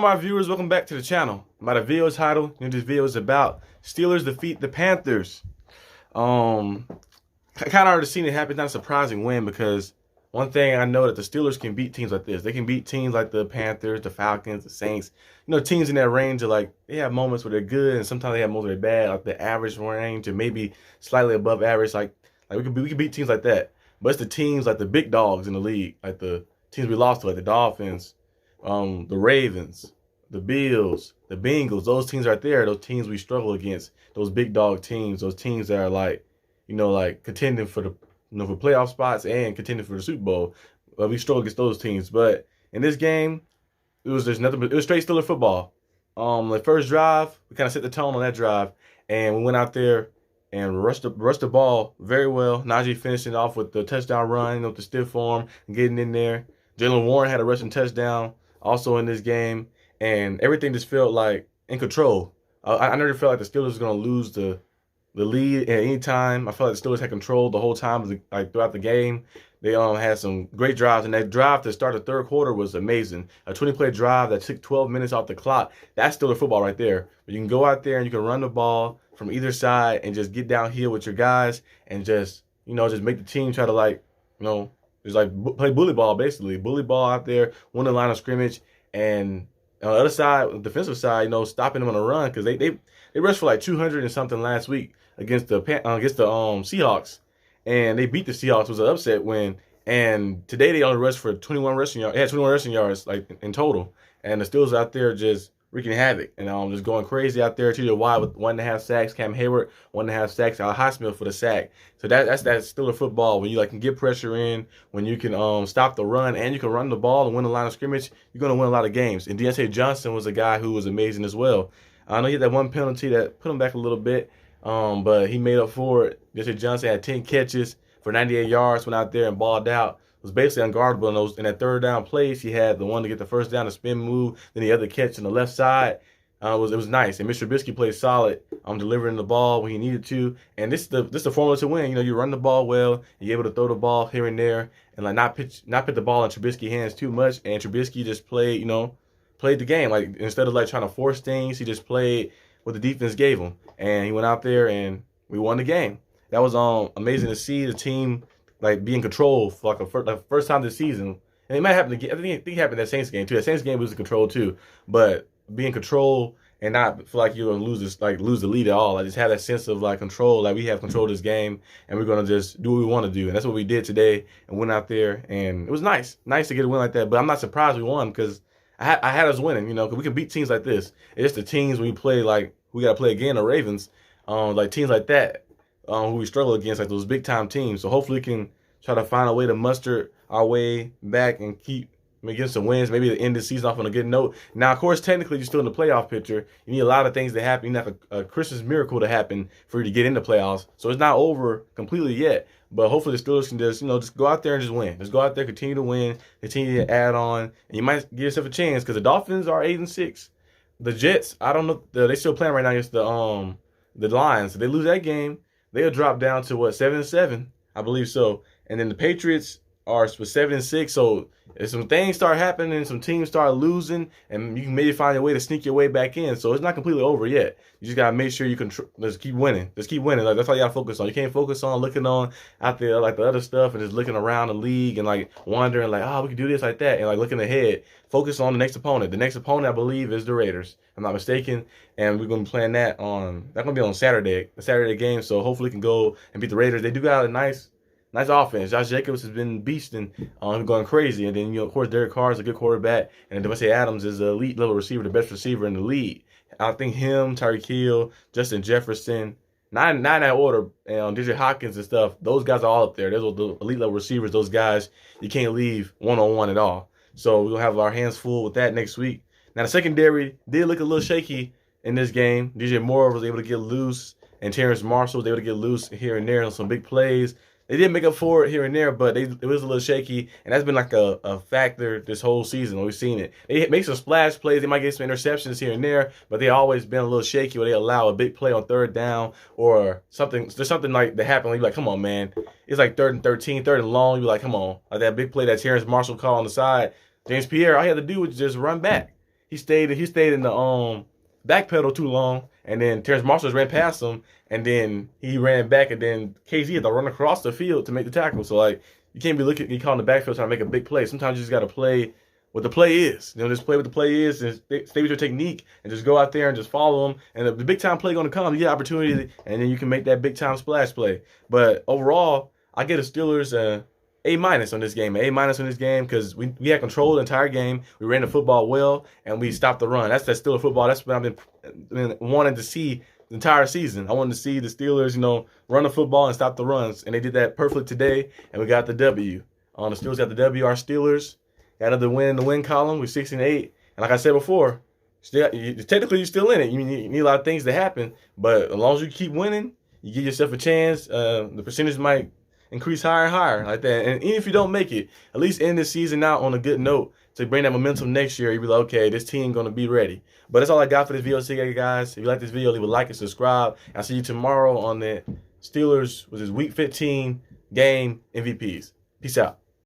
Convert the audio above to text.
Welcome our viewers, welcome back to the channel. My video title, this video is about Steelers defeat the Panthers. I kind of already seen it happen, not a surprising win, because one thing I know that the Steelers can beat teams like this. They can beat teams like the Panthers, the Falcons, the Saints. You know, teams in that range are like, they have moments where they're good and sometimes they have moments where they're bad, like the average range or maybe slightly above average. Like we can beat teams like that. But it's the teams like the big dogs in the league, like the teams we lost to, like the Dolphins, the Ravens, the Bills, the Bengals. Those teams right there, those teams we struggle against, those big dog teams, those teams that are like, like contending for the for playoff spots and contending for the Super Bowl. But we struggle against those teams. But in this game, it was just nothing but, it was straight Steeler football. The first drive, we kind of set the tone on that drive, and we went out there and rushed the ball very well. Najee finishing off with the touchdown run, with the stiff arm, and getting in there. Jaylen Warren had a rushing touchdown also in this game, and everything just felt like in control. I never felt like the Steelers was going to lose the lead at any time. I felt like the Steelers had control the whole time, like throughout the game. They had some great drives, and that drive to start the third quarter was amazing. A 20-play drive that took 12 minutes off the clock. That's Steeler football right there. But you can go out there and you can run the ball from either side and just get downhill with your guys and just make the team try to just play bully ball, basically. Bully ball out there, win the line of scrimmage, and on the other side, the defensive side, stopping them on the run, because they rushed for like 200 and something last week against the Seahawks, and they beat the Seahawks. It was an upset win. And today they only rushed for 21 rushing yards. They had 21 rushing yards in total, and the Steelers out there just wreaking havoc and just going crazy out there. TJ Watt with 1.5 sacks, Cam Hayward 1.5 sacks, Al Highsmith for the sack. So that's Steeler football, when you can get pressure in, when you can stop the run, and you can run the ball and win the line of scrimmage. You're gonna win a lot of games. And Deontay Johnson was a guy who was amazing as well. I know he had that one penalty that put him back a little bit, but he made up for it. Deontay Johnson had 10 catches for 98 yards, went out there and balled out. Was basically unguardable in that third down plays. He had the one to get the first down, the spin move, then the other catch on the left side. It was nice. And Mr. Trubisky played solid, delivering the ball when he needed to. And this is the formula to win. You run the ball well, and you're able to throw the ball here and there, and not put the ball in Trubisky's hands too much. And Trubisky just played the game. Like, instead of trying to force things, he just played what the defense gave him. And he went out there and we won the game. That was amazing to see the team be in control for the first time this season. And it might happen again. I think it happened in that Saints game too. That Saints game was in control too. But be in control and not feel like you're gonna lose the lead at all. I just have that sense of control. Like, we have control of this game and we're gonna just do what we want to do. And that's what we did today, and went out there, and it was nice to get a win like that. But I'm not surprised we won, because I had us winning, because we can beat teams like this. It's just the teams we play, we gotta play again, the Ravens, teams like that, who we struggle against, like those big time teams. So hopefully we can try to find a way to muster our way back and get some wins, maybe to end the season off on a good note. Now, of course, technically you're still in the playoff picture. You need a lot of things to happen. You need a Christmas miracle to happen for you to get into playoffs. So it's not over completely yet. But hopefully the Steelers can just go out there and just win. Just go out there, continue to win, continue to add on, and you might give yourself a chance, because the Dolphins are 8-6. The Jets, I don't know, they still playing right now against the Lions. If they lose that game, they'll drop down to 7-7, I believe so. And then the Patriots are 7-6. So if some things start happening, some teams start losing, and you can maybe find a way to sneak your way back in. So it's not completely over yet. You just gotta make sure you can just keep winning. Just keep winning. That's all you gotta focus on. You can't focus on looking on out there the other stuff and just looking around the league and wondering we can do this like that, and looking ahead. Focus on the next opponent. The next opponent, I believe, is the Raiders, if I'm not mistaken. And we're gonna be playing that's gonna be on Saturday, the Saturday game. So hopefully we can go and beat the Raiders. They do got a nice offense. Josh Jacobs has been beasting, going crazy. And then, of course, Derek Carr is a good quarterback. And Devontae Adams is an elite level receiver, the best receiver in the league. I think him, Tyreek Hill, Justin Jefferson, not in that order, and DJ Hopkins and stuff, those guys are all up there. Those are the elite level receivers. Those guys, you can't leave one-on-one at all. So we're going to have our hands full with that next week. Now, the secondary did look a little shaky in this game. DJ Moore was able to get loose, and Terrence Marshall was able to get loose here and there on some big plays. They did make up for it here and there, but it was a little shaky, and that's been a factor this whole season. We've seen it. They make some splash plays. They might get some interceptions here and there, but they always been a little shaky where they allow a big play on third down or something. There's something that happen. You're like, come on, man. It's 3rd and 13, 3rd and long. You're like, come on. That big play that Terrence Marshall called on the side. James Pierre, all he had to do was just run back. he stayed in the back pedal too long, and then Terrence Marshall ran past him, and then he ran back, and then KZ had to run across the field to make the tackle. So like you can't be looking, you caught in the backfield trying to make a big play. Sometimes you just got to play what the play is. Just play what the play is and stay with your technique and just go out there and just follow them. And the big time play going to come, you get opportunity, and then you can make that big time splash play. But overall, I get the Steelers A- on this game. A- on this game because we had control the entire game. We ran the football well, and we stopped the run. That's that Steeler football. That's what I've been wanting to see the entire season. I wanted to see the Steelers, run the football and stop the runs, and they did that perfectly today, and we got the W. The Steelers got the W. Our Steelers got another win in the win column. We're 6-8, and like I said before, technically you're still in it. You need a lot of things to happen, but as long as you keep winning, you give yourself a chance. The percentage might increase higher and higher like that. And even if you don't make it, at least end this season out on a good note to bring that momentum next year. You'll be like, okay, this team going to be ready. But that's all I got for this video today, guys. If you like this video, leave a like and subscribe. I'll see you tomorrow on the Steelers with his Week 15 game MVPs. Peace out.